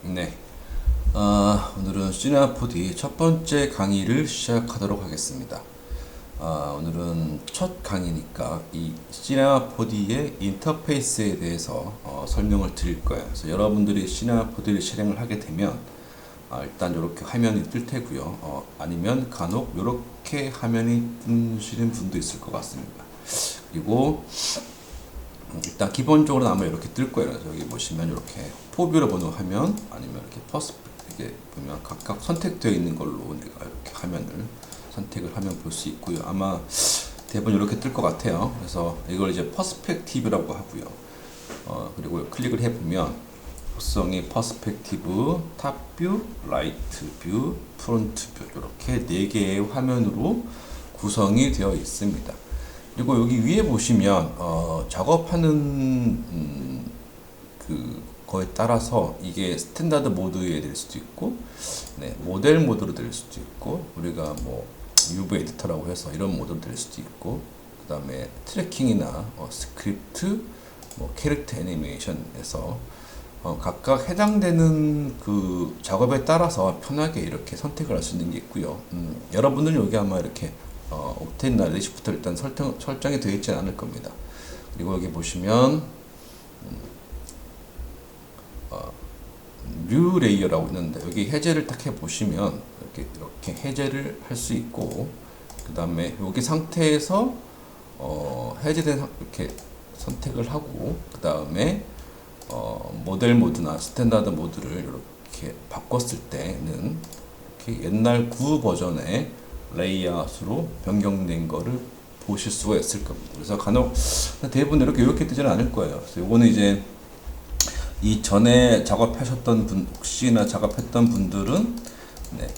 네. 오늘은 시네마4D 첫 번째 강의를 시작하도록 하겠습니다. 오늘은 첫 강의니까 이 시네마4D의 인터페이스에 대해서 설명을 드릴 거예요. 그래서 여러분들이 시네마4D를 실행을 하게 되면 일단 이렇게 화면이 뜰 테고요. 아니면 간혹 이렇게 화면이 뜨시는 분도 있을 것 같습니다. 그리고 일단 기본적으로 아마 이렇게 뜰 거예요. 그래서 여기 보시면 이렇게 포뷰로 보는 화면 아니면 이렇게 이게 보면 각각 선택되어 있는 걸로 내가 이렇게 화면을 선택을 하면 볼 수 있고요. 아마 대부분 이렇게 뜰 것 같아요. 그래서 이걸 이제 퍼스펙티브라고 하고요. 그리고 클릭을 해보면 구성이 퍼스펙티브, 탑뷰, 라이트 뷰, 프론트 뷰 이렇게 4개의 화면으로 구성이 되어 있습니다. 그리고 여기 위에 보시면 작업하는 거에 따라서 이게 스탠다드 모드에 될 수도 있고, 네, 모델 모드로 될 수도 있고, 우리가 뭐 UV 에디터라고 해서 이런 모드로 될 수도 있고, 그 다음에 트래킹이나 스크립트, 뭐 캐릭터 애니메이션에서 각각 해당되는 그 작업에 따라서 편하게 이렇게 선택을 할 수 있는 게 있고요. 여러분들은 여기 아마 이렇게 옵테인이나 레시부터 일단 설정이 되어 있지는 않을 겁니다. 그리고 여기 보시면 뷰 레이어라고 있는데 여기 해제를 딱 해보시면 이렇게 해제를 할 수 있고, 그 다음에 여기 상태에서 해제된 이렇게 선택을 하고, 그 다음에 모델 모드나 스탠다드 모드를 이렇게 바꿨을 때는 이렇게 옛날 구 버전의 레이아웃으로 변경된 거를 보실 수가 있을 겁니다. 그래서 간혹 대부분 이렇게 뜨지는 않을 거예요. 그래서 요거는 이제 이전에 작업하셨던 분, 혹시나 작업했던 분들은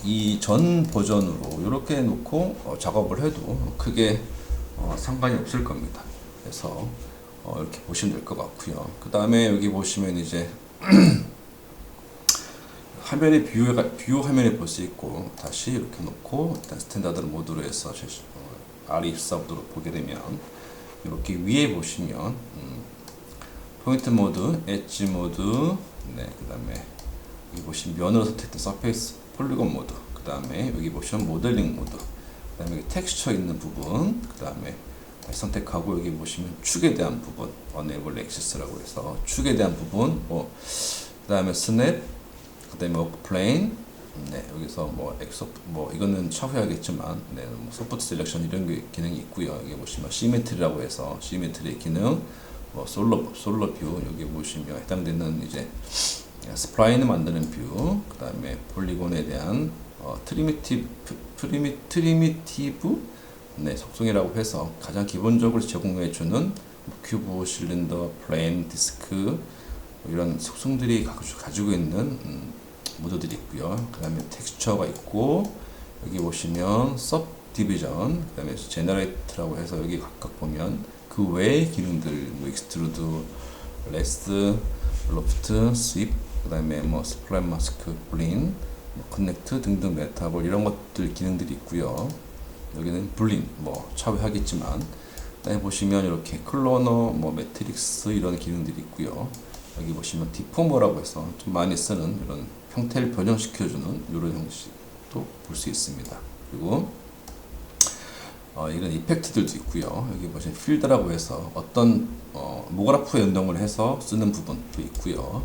이 전 버전으로 이렇게 놓고 작업을 해도 크게 상관이 없을 겁니다. 그래서 이렇게 보시면 될 것 같고요. 그 다음에 여기 보시면 이제 화면의 뷰 화면에 볼 수 있고, 다시 이렇게 놓고 일단 스탠다드 모드로 해서 R24 보게 되면 이렇게 위에 보시면 포인트 모드, 엣지 모드, 네, 그 다음에 여기 보시면 면으로 선택된 서페이스 폴리곤 모드, 그 다음에 여기 보시면 모델링 모드, 그 다음에 여기 텍스처 있는 부분, 그 다음에 선택하고 여기 보시면 축에 대한 부분, Enable Access라고 해서 축에 대한 부분, 그 다음에 스냅, 그 다음에 워크 플레인, 네, 여기서 이거는 차후에 하겠지만, 네, 소프트 셀렉션 이런 기능이 있고요. 여기 보시면 시메트리라고 해서 시메트리 기능, 솔로 뷰, 여기 보시면 해당되는 이제 스프라인을 만드는 뷰, 그 다음에 폴리곤에 대한 프리미티브 네, 속성이라고 해서 가장 기본적으로 제공해주는 큐브, 실린더, 플레인, 디스크 이런 속성들이 가지고 있는 모드들이 있고요. 그 다음에 텍스처가 있고, 여기 보시면 서브디비전, 그 다음에 제너레이트라고 해서 여기 각각 보면 그 외의 기능들, 뭐 익스트루드, 레스, 로프트, 스윕, 그 다음에 뭐 스플라인 마스크, 블린, 커넥트 등등 메타볼 이런 것들 기능들이 있고요. 여기는 블린, 차후에 하겠지만, 그다음에 보시면 이렇게 클로너, 매트릭스 이런 기능들이 있고요. 여기 보시면 디포머라고 해서 좀 많이 쓰는 이런 형태를 변형시켜주는 이런 형식도 볼 수 있습니다. 그리고 이런 이펙트들도 있고요. 여기 보시면 필드라고 해서 어떤 모그라프 연동을 해서 쓰는 부분도 있고요.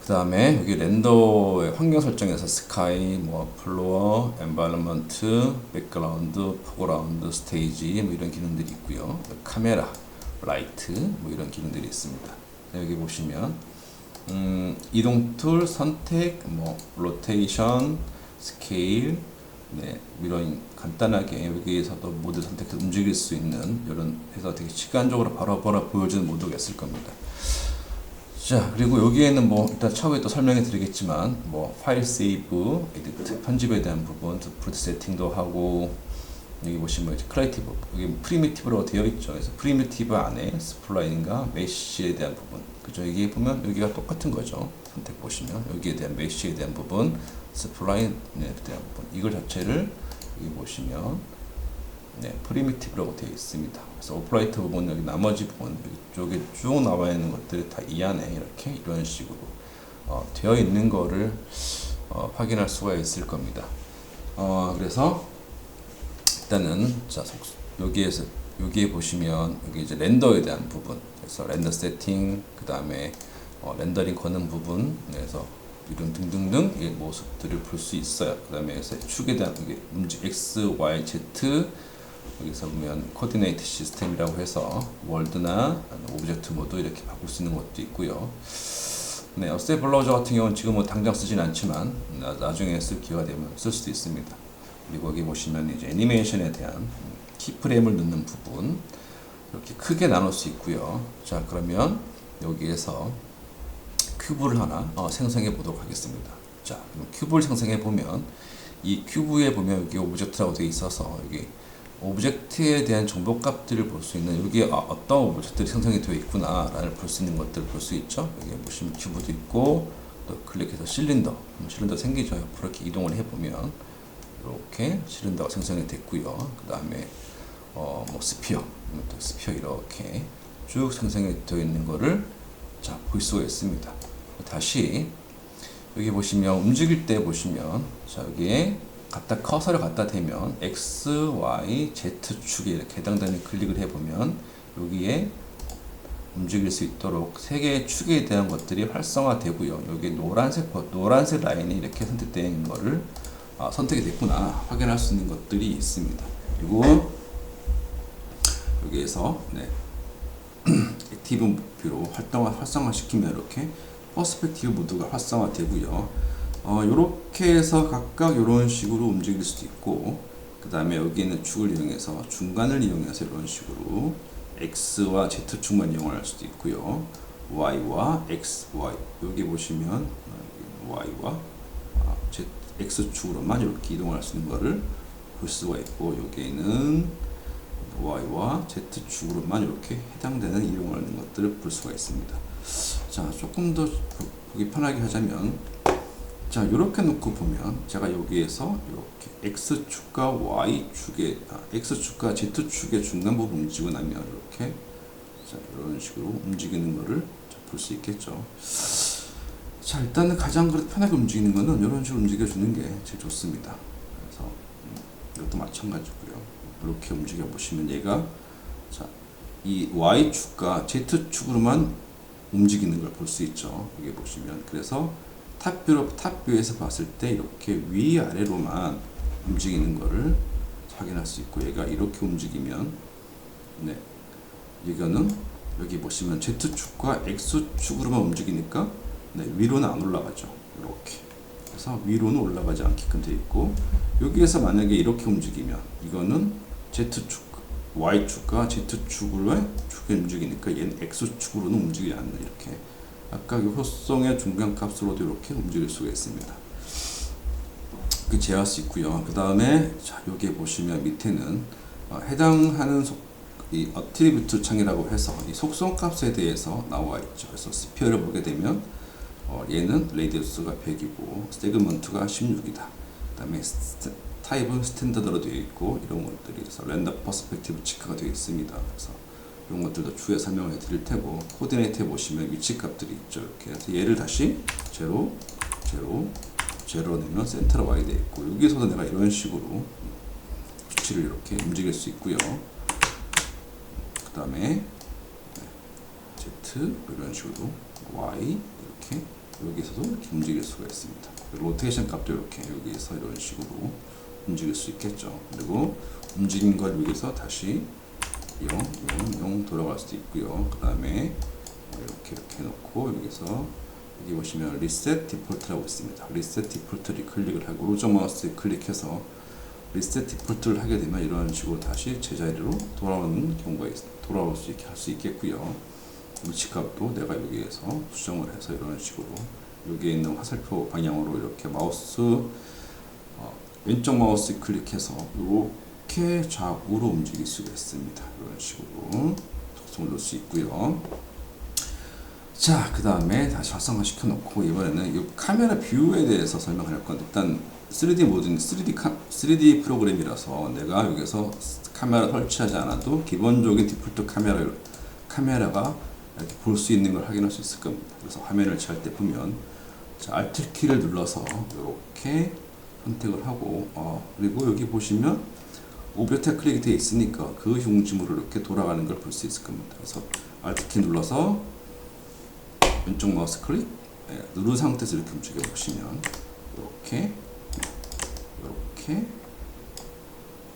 그 다음에 여기 렌더의 환경 설정에서 스카이, 플로어, 엔바이러먼트, 백그라운드, 포그라운드, 스테이지 이런 기능들이 있고요. 카메라, 라이트 이런 기능들이 있습니다. 여기 보시면 이동 툴, 선택, 로테이션, 스케일, 네, 이런 간단하게 여기에서도 모드 선택해서 움직일 수 있는 이런 해서 되게 시간적으로 바로바로 보여주는 모드가 있을 겁니다. 자, 그리고 여기에는 일단 차후에 또 설명해 드리겠지만 파일 세이브, 에디트, 편집에 대한 부분, 프로트 세팅도 하고, 여기 보시면 이제 크리에이티브, 여기 프리미티브로 되어 있죠. 그래서 프리미티브 안에 스플라인과 메쉬에 대한 부분, 그죠? 여기 보면 여기가 똑같은 거죠. 선택 보시면 여기에 대한 메쉬에 대한 부분, 스플라인에 대한 부분, 이걸 자체를 여기 보시면 프리미티브라고 되어 있습니다. 그래서 오퍼레이터 부분, 여기 나머지 부분, 이쪽에 쭉 나와 있는 것들이 다 이 안에 이런 식으로 되어 있는 거를 확인할 수가 있을 겁니다. 그래서 일단은 자 여기에 보시면 여기 이제 렌더에 대한 부분, 그래서 렌더 세팅, 그 다음에 렌더링 거는 부분, 그래서 이런 등등등 이 모습들을 볼 수 있어요. 그 다음에 축에 대한 X, Y, Z, 여기서 보면 코디네이트 시스템이라고 해서 월드나 오브젝트 모드 이렇게 바꿀 수 있는 것도 있고요. 네, 어세 블러저 같은 경우는 지금 뭐 당장 쓰진 않지만 나중에 쓸 기회가 되면 쓸 수도 있습니다. 그리고 여기 보시면 이제 애니메이션에 대한 키프레임을 넣는 부분 이렇게 크게 나눌 수 있고요. 자, 그러면 여기에서 큐브를 하나 생성해 보도록 하겠습니다. 자, 그럼 큐브를 생성해 보면 이 큐브에 보면 여기 오브젝트라고 되어 있어서 여기 오브젝트에 대한 정보값들을 볼 수 있는, 여기에 어떤 오브젝트들이 생성이 되어 있구나 라를 볼 수 있는 것들을 볼 수 있죠. 여기 보시면 큐브도 있고, 또 클릭해서 실린더 생기죠. 옆으로 이렇게 이동을 해보면 이렇게 실린더가 생성이 됐고요. 그 다음에 뭐 스피어 이렇게 쭉 생성이 되어 있는 거를 자, 볼 수가 있습니다. 다시 여기 보시면 움직일 때 보시면 자, 여기에 커서를 갖다 대면 X, Y, Z 축에 이렇게 해당되는 클릭을 해보면 여기에 움직일 수 있도록 세 개의 축에 대한 것들이 활성화되고요. 여기 노란색 라인이 이렇게 선택된 거를 선택이 됐구나 확인할 수 있는 것들이 있습니다. 그리고 여기에서 액티브 뷰로 활성화시키면 이렇게 퍼스펙티브 모드가 활성화되고요. 이렇게 해서 각각 이런 식으로 움직일 수도 있고, 그 다음에 여기 있는 축을 이용해서 중간을 이용해서 이런 식으로 X와 Z축만 이용할 수도 있고요. Y와 X, Y 여기 보시면 Y와 X축으로만 이렇게 이동할 수 있는 거를 볼 수가 있고, 여기에는 Y와 Z축으로만 이렇게 해당되는 이용하는 것들을 볼 수가 있습니다. 자, 조금 더 보기 편하게 하자면, 자, 이렇게 놓고 보면 제가 여기에서 이렇게 X축과 Y축의 X축과 Z축의 중간 부분 움직이고 나면 이렇게 자, 이런 식으로 움직이는 거를 볼 수 있겠죠. 자, 일단은 가장 편하게 움직이는 거는 이런 식으로 움직여주는 게 제일 좋습니다. 그래서 이것도 마찬가지고요. 이렇게 움직여 보시면 얘가 자, 이 Y축과 Z축으로만 움직이는 걸 볼 수 있죠. 여기 보시면 그래서 탑뷰에서 봤을 때 이렇게 위아래로만 움직이는 거를 확인할 수 있고, 얘가 이렇게 움직이면 이거는 여기 보시면 Z축과 X축으로만 움직이니까 위로는 안 올라가죠. 이렇게 그래서 위로는 올라가지 않게끔 되어 있고, 여기에서 만약에 이렇게 움직이면 이거는 Z축, Y축과 Z축으로 움직이니까 얘는 X축으로는 움직이지 않는, 이렇게 각각 효성의 중간값으로도 이렇게 움직일 수가 있습니다. 그 제어할 수 있고요. 그 다음에 자, 여기에 보시면 밑에는 해당하는 이 어트리뷰트 창이라고 해서 이 속성값에 대해서 나와 있죠. 그래서 스피어를 보게 되면 얘는 레디우스가 100이고 세그먼트가 16이다. 그 다음에 타입은 스탠다드로 되어 있고, 이런 것들이 그래서 렌더 퍼스펙티브 체크가 되어 있습니다. 그래서 이런 것들도 추후에 설명해 드릴 테고, 코디네이트에 보시면 위치 값들이 있죠. 이렇게 해서 얘를 다시 0 넣으면 센터로 와야 되어 있고, 여기서도 내가 이런 식으로 위치를 이렇게 움직일 수 있고요. 그 다음에 Z 이런 식으로 Y 이렇게 여기서도 이렇게 움직일 수가 있습니다. 로테이션 값도 이렇게 여기에서 이런 식으로 움직일 수 있겠죠. 그리고 움직인 걸 위해서 다시 0 돌아갈 수도 있고요. 그 다음에 이렇게 해놓고 여기서 여기 보시면 리셋 디폴트라고 있습니다. 리셋 디폴트를 클릭을 하고 오른쪽 마우스에 클릭해서 리셋 디폴트를 하게 되면 이런 식으로 다시 제자리로 돌아오는 경우가 돌아올 수 있게 할 수 있겠고요. 위치값도 내가 여기에서 수정을 해서 이런 식으로 여기에 있는 화살표 방향으로 이렇게 마우스 왼쪽 마우스 클릭해서 이렇게 좌우로 움직일 수가 있습니다. 이런 식으로 속성을 넣을 수 있고요. 자, 그 다음에 다시 활성화 시켜놓고 이번에는 이 카메라 뷰에 대해서 설명할 건데, 일단 3D 모드는 3D 프로그램이라서 내가 여기서 카메라 설치하지 않아도 기본적인 디폴트 카메라가 이렇게 볼 수 있는 걸 확인할 수 있을 겁니다. 그래서 화면을 찰 때 보면 자, Alt 키를 눌러서 이렇게 선택을 하고 그리고 여기 보시면 오브젝트 클릭이 되어 있으니까 그 중심으로 이렇게 돌아가는 걸 볼 수 있을 겁니다. 그래서 Alt 키 눌러서 왼쪽 마우스 클릭 누른 상태에서 이렇게 움직여 보시면 이렇게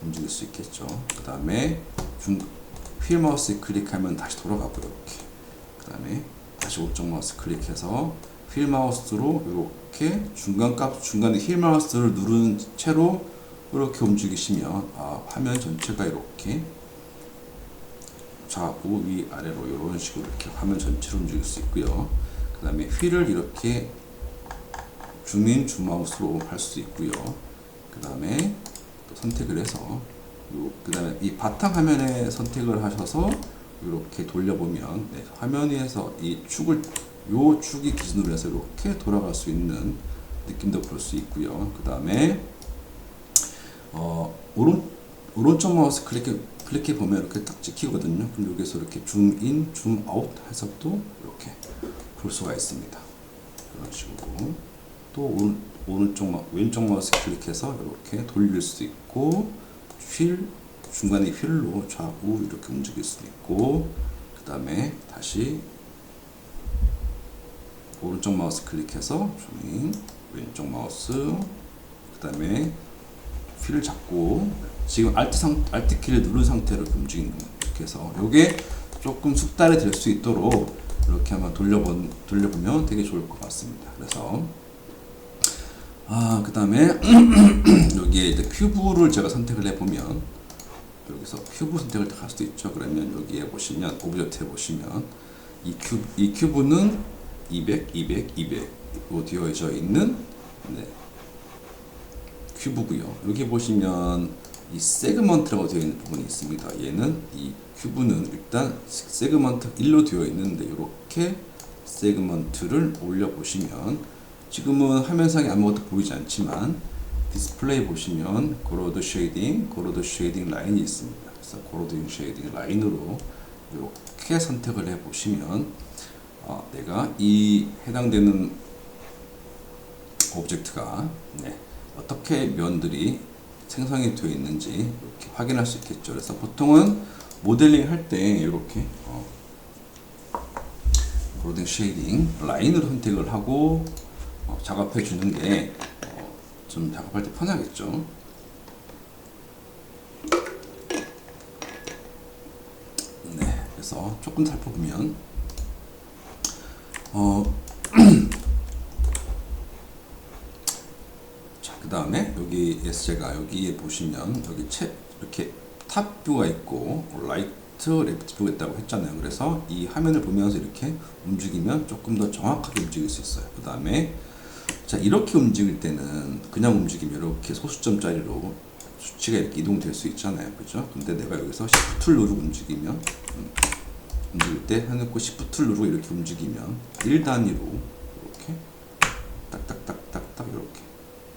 움직일 수 있겠죠. 그 다음에 휠 마우스 클릭하면 다시 돌아가고요. 이렇게. 그 다음에 다시 오른쪽 마우스 클릭해서 휠 마우스로 이렇게 중간에 휠 마우스를 누른 채로 이렇게 움직이시면 화면 전체가 이렇게 좌우 위 아래로 이런 식으로 이렇게 화면 전체로 움직일 수 있고요. 그 다음에 휠을 이렇게 줌인 줌아웃으로 할 수 있고요. 그 다음에 또 선택을 해서 그 다음에 이 바탕 화면에 선택을 하셔서 이렇게 돌려보면 화면 위에서 이 요 축이 기준으로 해서 이렇게 돌아갈 수 있는 느낌도 볼 수 있고요. 그 다음에 오른쪽 마우스 클릭해 보면 이렇게 딱 찍히거든요. 그럼 여기서 이렇게 줌인, 줌아웃 해서도 이렇게 볼 수가 있습니다. 이런 식으로 또 왼쪽 마우스 클릭해서 이렇게 돌릴 수 있고 중간에 휠로 좌우 이렇게 움직일 수 있고 그 다음에 다시 오른쪽 마우스 클릭해서 줌인 왼쪽 마우스 그 다음에 휠을 잡고 지금 Alt 키를 누른 상태로 움직이는 거예요. 이렇게 해서 이게 조금 숙달이 될 수 있도록 이렇게 한번 돌려보면 되게 좋을 것 같습니다. 그래서 그 다음에 여기에 이제 큐브를 제가 선택을 해보면 여기서 큐브 선택을 할 수도 있죠. 그러면 여기에 보시면 오브젝트에 보시면 이 큐브는 200, 200, 200으로 되어져 있는 큐브고요. 여기 보시면 이 세그먼트라고 되어 있는 부분이 있습니다. 얘는 이 큐브는 일단 세그먼트 1로 되어 있는데 이렇게 세그먼트를 올려 보시면 지금은 화면상에 아무것도 보이지 않지만 디스플레이 보시면 고로드 쉐이딩 라인이 있습니다. 그래서 고로드 쉐이딩 라인으로 이렇게 선택을 해 보시면 내가 이 해당되는 오브젝트가 어떻게 면들이 생성이 되어 있는지 이렇게 확인할 수 있겠죠. 그래서 보통은 모델링 할 때 이렇게 고로드 쉐이딩 라인으로 선택을 하고 작업해 주는 게 좀 작업할 때 편하겠죠. 그래서 조금 살펴보면 자, 그 다음에 제가 여기에 보시면 여기 이렇게 탑 뷰가 있고 라이트 레프트 뷰가 있다고 했잖아요. 그래서 이 화면을 보면서 이렇게 움직이면 조금 더 정확하게 움직일 수 있어요. 그 다음에 자, 이렇게 움직일 때는 그냥 움직이면 이렇게 소수점짜리로 수치가 이렇게 이동될 수 있잖아요. 그죠? 근데 내가 여기서 Shift를 누르고 움직이면 움직일 때 해놓고 Shift를 누르고 이렇게 움직이면 1단위로 이렇게 딱딱딱딱딱 이렇게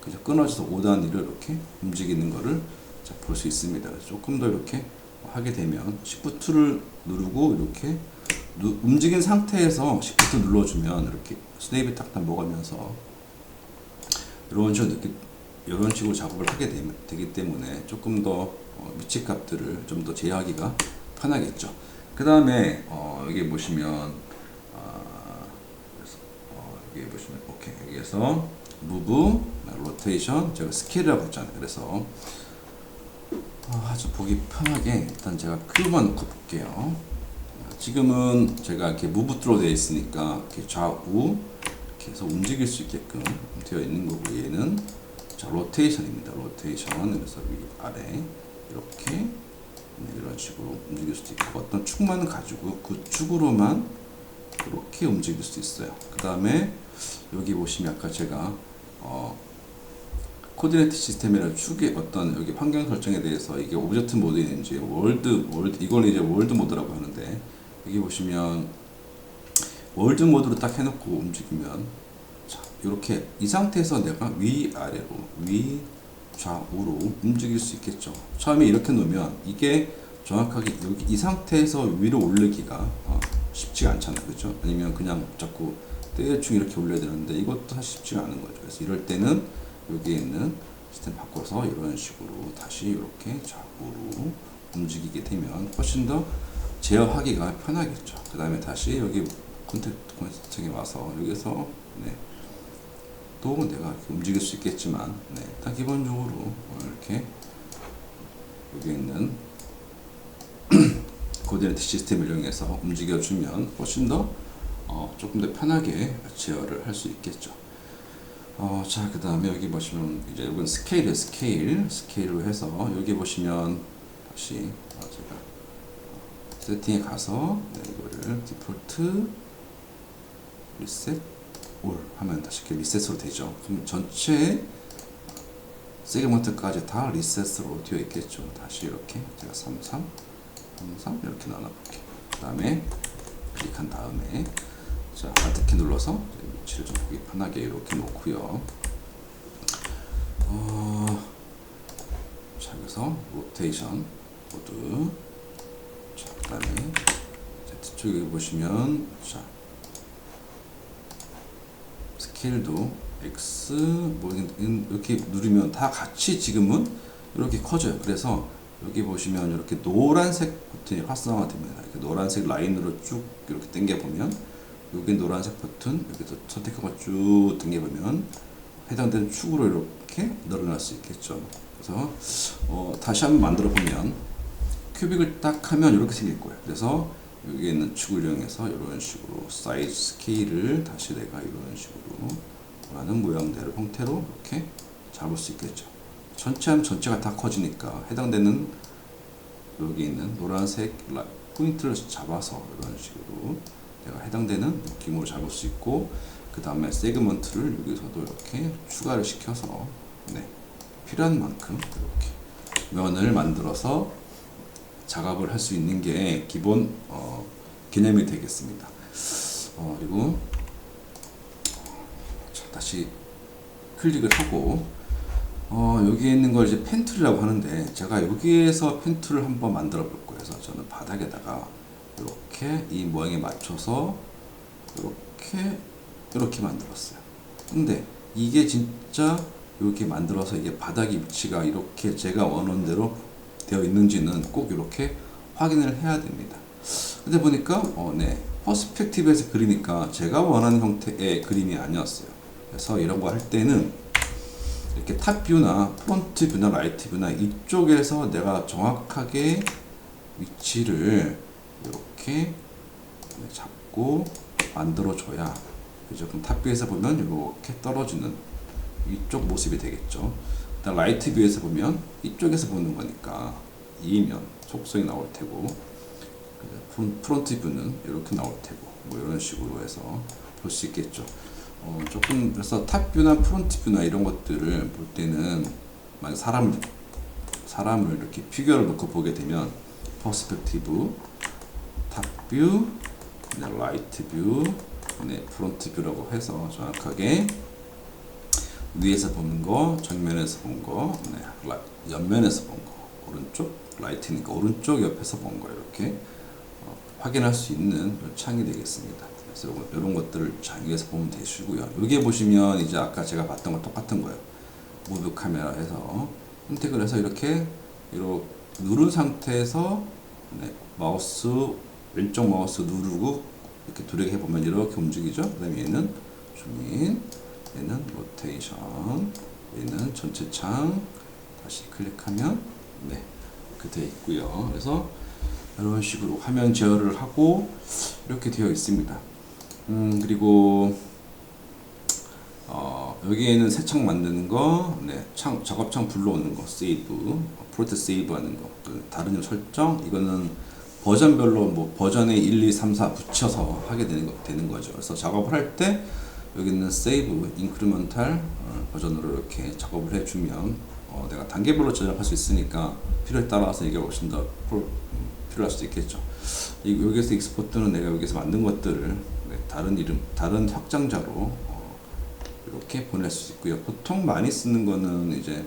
그죠? 끊어져서 5단위로 이렇게 움직이는 거를 볼 수 있습니다. 그래서 조금 더 이렇게 하게 되면 Shift를 누르고 이렇게 움직인 상태에서 Shift 눌러주면 이렇게 스냅이 딱 넘어가면서 이런 식으로 작업을 하게 되기 때문에 조금 더 미치 값들을 좀 더 제어하기가 편하겠죠. 그 다음에 여기 보시면 오케이, 여기에서 move, rotation, 제가 스케일이라고 했잖아요. 그래서 아주 보기 편하게 일단 제가 큐브만 놓고 볼게요. 지금은 제가 이렇게 move through 되어 있으니까 이렇게 좌우 이렇게 해서 움직일 수 있게끔 되어 있는 거고 얘는 자 로테이션입니다. 로테이션 그래서 위 아래 이렇게 이런 식으로 움직일 수도 있고 어떤 축만 가지고 그 축으로만 이렇게 움직일 수 있어요. 그 다음에 여기 보시면 아까 제가 코디네이트 시스템이라는 축의 어떤 여기 환경 설정에 대해서 이게 오브젝트 모드인지 월드 이걸 이제 월드 모드라고 하는데 여기 보시면 월드 모드로 딱 해놓고 움직이면 자 이렇게 이 상태에서 내가 위아래로 좌우로 움직일 수 있겠죠. 처음에 이렇게 놓으면 이게 정확하게 여기 이 상태에서 위로 올리기가 쉽지가 않잖아요. 그죠? 아니면 그냥 자꾸 대충 이렇게 올려야 되는데 이것도 사실 쉽지가 않은 거죠. 그래서 이럴 때는 여기에 있는 시스템 바꿔서 이런 식으로 다시 이렇게 좌우로 움직이게 되면 훨씬 더 제어하기가 편하겠죠. 그 다음에 다시 여기 콘텐츠에 와서 여기서 네, 또 내가 이렇게 움직일 수 있겠지만 네, 일단 기본적으로 이렇게 여기 있는 코디네이트 시스템을 이용해서 움직여주면 훨씬 더 조금 더 편하게 제어를 할 수 있겠죠. 자, 그 다음에 여기 보시면 이제 이건 스케일이에요. 스케일로 해서 여기 보시면 다시 제가 세팅에 가서 네, 이거를 디폴트 리셋 올 하면 다시 이렇게 리셋으로 되죠. 그럼 전체 세그먼트까지 다 리셋으로 되어 있겠죠. 다시 이렇게 제가 33 이렇게 나눠볼게요. 그 다음에 클릭한 다음에 자 알트키 눌러서 위치를 좀 보기 편하게 이렇게 놓고요. 자 여기서 로테이션 모드 자 그 다음에 뒤쪽에 보시면 자 스케일도 X 뭐 이렇게 누르면 다 같이 지금은 이렇게 커져요. 그래서 여기 보시면 이렇게 노란색 버튼이 활성화됩니다. 이렇게 노란색 라인으로 쭉 이렇게 당겨 보면 여기 노란색 버튼 여기서 선택하고 쭉 당겨 보면 해당되는 축으로 이렇게 늘어날 수 있겠죠. 그래서 다시 한번 만들어 보면 큐빅을 딱 하면 이렇게 생길 거예요. 그래서 여기 있는 축을 이용해서 이런 식으로 사이즈 스케일을 다시 내가 이런 식으로 원하는 모양대로 형태로 이렇게 잡을 수 있겠죠. 전체 하면 전체가 다 커지니까 해당되는 여기 있는 노란색 포인트를 잡아서 이런 식으로 내가 해당되는 느낌으로 잡을 수 있고 그 다음에 세그먼트를 여기서도 이렇게 추가를 시켜서 네, 필요한 만큼 이렇게 면을 만들어서 작업을 할 수 있는 게 기본 개념이 되겠습니다. 그리고 자, 다시 클릭을 하고 여기에 있는 걸 이제 펜 툴이라고 하는데 제가 여기에서 펜 툴을 한번 만들어 볼 거예요. 그래서 저는 바닥에다가 이렇게 이 모양에 맞춰서 이렇게 만들었어요. 근데 이게 진짜 이렇게 만들어서 이게 바닥의 위치가 이렇게 제가 원하는 대로 되어 있는지는 꼭 이렇게 확인을 해야 됩니다. 근데 보니까 네, 퍼스펙티브에서 그리니까 제가 원하는 형태의 그림이 아니었어요. 그래서 이런 거 할 때는 이렇게 탑 뷰나 프론트 뷰나 라이트 뷰나 이쪽에서 내가 정확하게 위치를 이렇게 잡고 만들어 줘야 그죠? 그럼 탑 뷰에서 보면 이렇게 떨어지는 이쪽 모습이 되겠죠. 일단 라이트 뷰에서 보면 이쪽에서 보는 거니까 이면 속성이 나올 테고 프론트 뷰는 이렇게 나올 테고 뭐 이런 식으로 해서 볼 수 있겠죠. 조금 그래서 탑 뷰나 프론트 뷰나 이런 것들을 볼 때는 만약 사람을 이렇게 피규어를 놓고 보게 되면 퍼스펙티브, 탑 뷰, 라이트 뷰, 네, 프론트 뷰라고 해서 정확하게 위에서 보는 거, 정면에서 본 거, 네, 옆면에서 본 거, 오른쪽 라이트니까 오른쪽 옆에서 본 거 이렇게 확인할 수 있는 창이 되겠습니다. 그래서 이런 것들을 위에서 보면 되시고요. 여기에 보시면 이제 아까 제가 봤던 거 똑같은 거예요. 무브 카메라 해서 선택을 해서 이렇게 누른 상태에서 네, 마우스 왼쪽 마우스 누르고 이렇게 두르게 해보면 이렇게 움직이죠. 그 다음에 얘는 줌인, 얘는 로테이션, 얘는 전체 창 다시 클릭하면 네, 이렇게 되어 있고요. 그래서 이런 식으로 화면 제어를 하고 이렇게 되어 있습니다. 그리고 여기에는 새 창 만드는 거, 네, 작업창 불러오는 거, 세이브, 프로젝트 세이브 하는 거, 다른 설정, 이거는 버전별로 뭐 버전에 1, 2, 3, 4 붙여서 하게 되는 거죠. 그래서 작업을 할 때 여기 있는 세이브, 인크리먼탈 버전으로 이렇게 작업을 해주면 내가 단계별로 저장할 수 있으니까 필요에 따라서 이게 훨씬 더 필요할 수도 있겠죠. 여기서 익스포트는 내가 여기서 만든 것들을 다른 확장자로 이렇게 보낼 수 있고요. 보통 많이 쓰는 거는 이제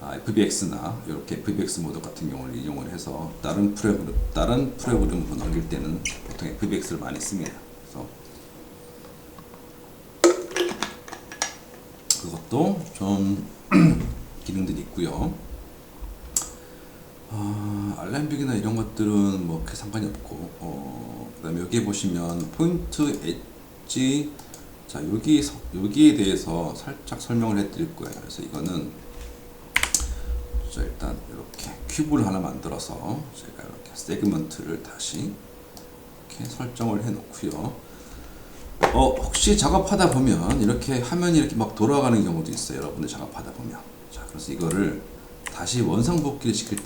FBX나 이렇게 FBX 모드 같은 경우를 이용을 해서 다른 프로그램으로 넘길 때는 보통 FBX를 많이 씁니다. 그래서 것도 좀 기능들이 있고요. 알람빅이나 이런 것들은 뭐 그렇게 상관이 없고, 그다음에 여기 보시면 포인트 엣지, 자 여기에 대해서 살짝 설명을 해드릴 거예요. 그래서 이거는 자 일단 이렇게 큐브를 하나 만들어서 제가 이렇게 세그먼트를 다시 이렇게 설정을 해 놓고요. 혹시 작업하다 보면 이렇게 화면이 이렇게 막 돌아가는 경우도 있어요. 여러분들 작업하다 보면. 자, 그래서 이거를 다시 원상복귀를 시킬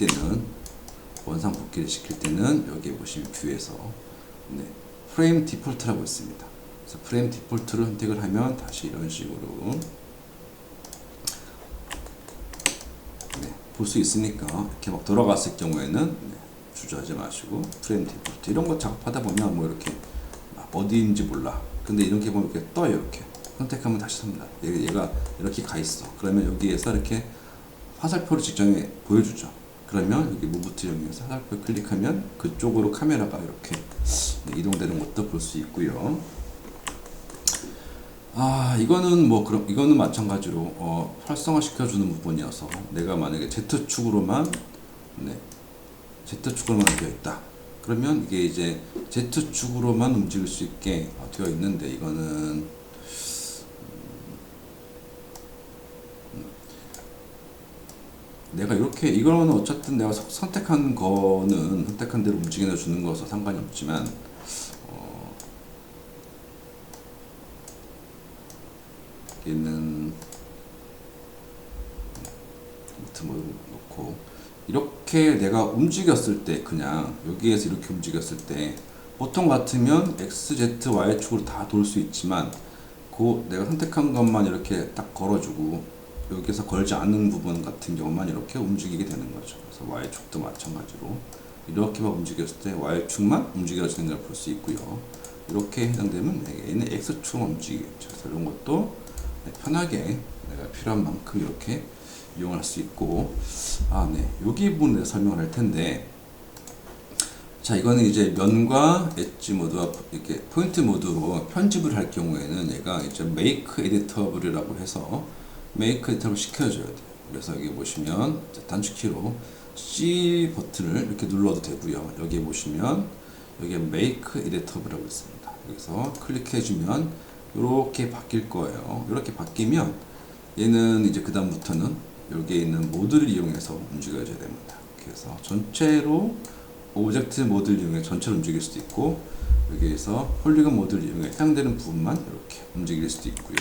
때는 여기 보시면 뷰에서 프레임 디폴트라고 있습니다. 그래서 프레임 디폴트를 선택을 하면 다시 이런 식으로 볼 수 있으니까 이렇게 막 돌아갔을 경우에는 주저하지 마시고 프레임 디폴트 이런 거 작업하다 보면 뭐 이렇게 어디인지 몰라. 근데 이렇게 보면 이렇게 떠요. 이렇게 선택하면 다시 섭니다. 얘가 이렇게 가 있어. 그러면 여기에서 이렇게 화살표를 직전에 보여주죠. 그러면 여기 무브 트리에서 화살표 클릭하면 그쪽으로 카메라가 이렇게 이동되는 것도 볼 수 있고요. 이거는 뭐 그럼 이거는 마찬가지로 활성화시켜주는 부분이어서 내가 만약에 Z축으로만 Z축으로만 되어 있다. 그러면 이게 이제 Z축으로만 움직일 수 있게 되어 있는데 이거는 내가 이렇게 이거는 어쨌든 내가 선택한 거는 선택한 대로 움직여 주는 거서 상관이 없지만 얘는 아무튼 뭐 놓고 이렇게 내가 움직였을 때 그냥 여기에서 이렇게 움직였을 때 보통 같으면 X, Z, Y축으로 다 돌 수 있지만 그 내가 선택한 것만 이렇게 딱 걸어주고 여기서 걸지 않는 부분 같은 경우만 이렇게 움직이게 되는 거죠. 그래서 Y축도 마찬가지로 이렇게 막 움직였을 때 Y축만 움직여지는 걸 볼 수 있고요. 이렇게 해당되면 얘는 X축만 움직이겠죠. 그래서 이런 것도 편하게 내가 필요한 만큼 이렇게 이용할 수 있고, 여기 부분에 설명을 할 텐데, 자, 이거는 이제 면과 엣지 모드와 이렇게 포인트 모드로 편집을 할 경우에는 얘가 이제 메이크 에디터블이라고 해서 메이크 에디터블 시켜줘야 돼요. 그래서 여기 보시면 단축키로 C 버튼을 이렇게 눌러도 되고요. 여기 보시면 여기에 메이크 에디터블이라고 있습니다. 여기서 클릭해주면 이렇게 바뀔 거예요. 이렇게 바뀌면 얘는 이제 그 다음부터는 여기에 있는 모드를 이용해서 움직여줘야 됩니다. 그래서 전체로 오브젝트 모드를 이용해 전체로 움직일 수도 있고 여기에서 폴리건 모드를 이용해 해당되는 부분만 이렇게 움직일 수도 있고요.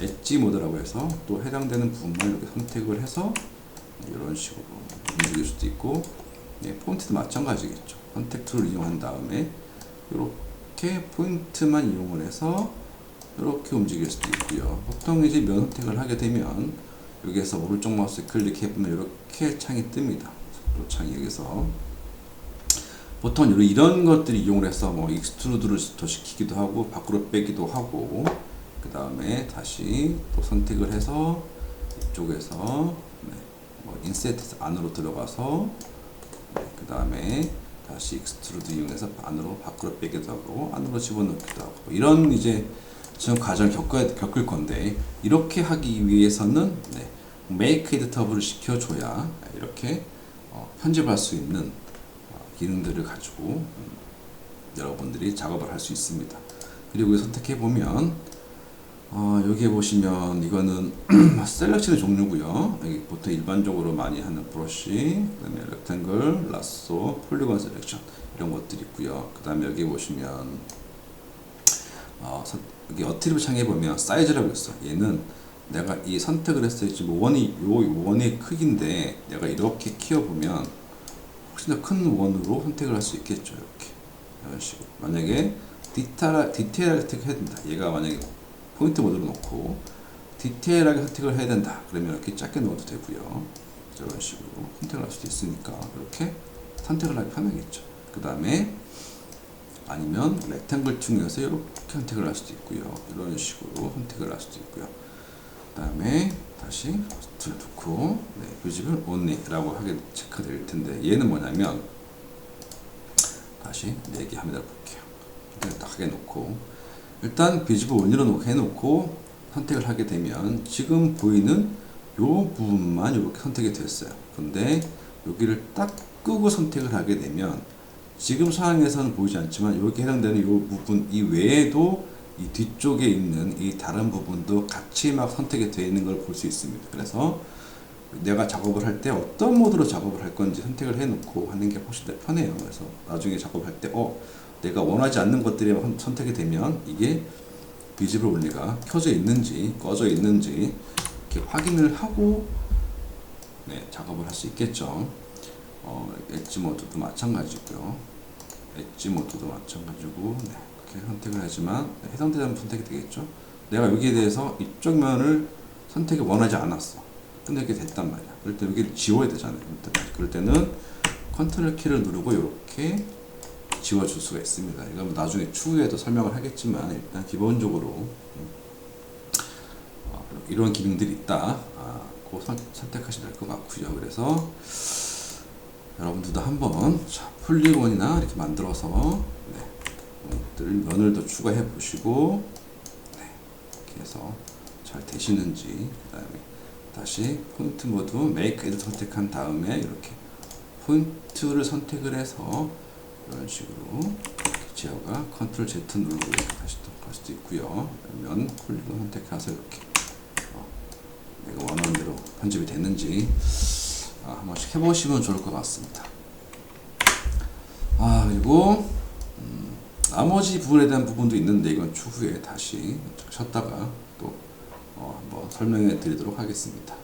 엣지 모드라고 해서 또 해당되는 부분만 이렇게 선택을 해서 이런 식으로 움직일 수도 있고, 포인트도 마찬가지겠죠. 선택 툴을 이용한 다음에 이렇게 포인트만 이용을 해서 이렇게 움직일 수도 있고요. 보통 이제 면 선택을 하게 되면 여기에서 오른쪽 마우스 클릭해 보면 이렇게 창이 뜹니다. 속도 창이 여기서 보통 이런 것들을 이용을 해서 뭐 익스트루드를 더 시키기도 하고 밖으로 빼기도 하고 그 다음에 다시 또 선택을 해서 이쪽에서 뭐 인셋 안으로 들어가서 그 다음에 다시 익스트루드 이용해서 안으로 밖으로 빼기도 하고 안으로 집어넣기도 하고 이런 이제 지금 과정을 겪을 건데 이렇게 하기 위해서는 메이크 에디터블을 시켜줘야 이렇게 편집할 수 있는 기능들을 가지고 여러분들이 작업을 할 수 있습니다. 그리고 선택해 보면 여기에 보시면 이거는 셀렉션의 종류고요. 여기 보통 일반적으로 많이 하는 브러쉬, 그다음에 렉탱글, 라쏘, 폴리건 셀렉션 이런 것들이 있고요. 그다음에 여기 보시면 여기 어트리브 창에 보면 사이즈라고 있어. 얘는 내가 이 선택을 했을 때 지금 원의 크기인데 내가 이렇게 키워보면 훨씬 더 큰 원으로 선택을 할 수 있겠죠. 이렇게 이런 식으로 만약에 디테일하게 선택해야 된다. 얘가 만약에 포인트 모드로 놓고 디테일하게 선택을 해야 된다. 그러면 이렇게 작게 넣어도 되고요. 이런 식으로 선택을 할 수도 있으니까 이렇게 선택을 하기 편하겠죠. 그 다음에 아니면 렉탱글 툴에서 이렇게 선택을 할 수도 있고요. 이런 식으로 선택을 할 수도 있고요. 그 다음에 다시 호스트를 놓고 뮤직을 only라고 하게 체크될 텐데 얘는 뭐냐면 다시 4개 화면을 볼게요. 딱 하게 놓고 일단 비지블 only로 해놓고 선택을 하게 되면 지금 보이는 요 부분만 이렇게 선택이 됐어요. 근데 여기를 딱 끄고 선택을 하게 되면 지금 상황에서는 보이지 않지만 여기 해당되는 이 부분 이외에도 이 뒤쪽에 있는 이 다른 부분도 같이 막 선택이 되어 있는 걸 볼 수 있습니다. 그래서 내가 작업을 할 때 어떤 모드로 작업을 할 건지 선택을 해 놓고 하는 게 훨씬 더 편해요. 그래서 나중에 작업할 때 내가 원하지 않는 것들이 선택이 되면 이게 비지블 온리가 켜져 있는지 꺼져 있는지 이렇게 확인을 하고 작업을 할 수 있겠죠. 엣지 모드도 마찬가지고요. 엣지 모드도 마찬가지고 이렇게 선택을 하지만 해당되는 선택이 되겠죠. 내가 여기에 대해서 이쪽 면을 선택이 원하지 않았어. 근데 이게 됐단 말이야. 그럴 때 여기를 지워야 되잖아요. 그럴 때는 컨트롤 키를 누르고 이렇게 지워줄 수가 있습니다. 이건 나중에 추후에도 설명을 하겠지만 일단 기본적으로 이런 기능들이 있다. 그 선택하시면 될 것 같고요. 그래서 여러분들도 한번 폴리곤이나 이렇게 만들어서 면을 더 추가해 보시고 이렇게 해서 잘 되시는지, 그 다음에 다시 포인트 모드 메이크 에드 선택한 다음에 이렇게 포인트를 선택을 해서 이런 식으로 제어가 컨트롤 Z 누르고 이렇게 다시 또 갈 수도 있고요. 면 폴리곤 선택해서 이렇게 내가 원하는 대로 편집이 되는지 한 번씩 해보시면 좋을 것 같습니다. 그리고 나머지 부분에 대한 부분도 있는데 이건 추후에 다시 쉬었다가 또 한번 설명해 드리도록 하겠습니다.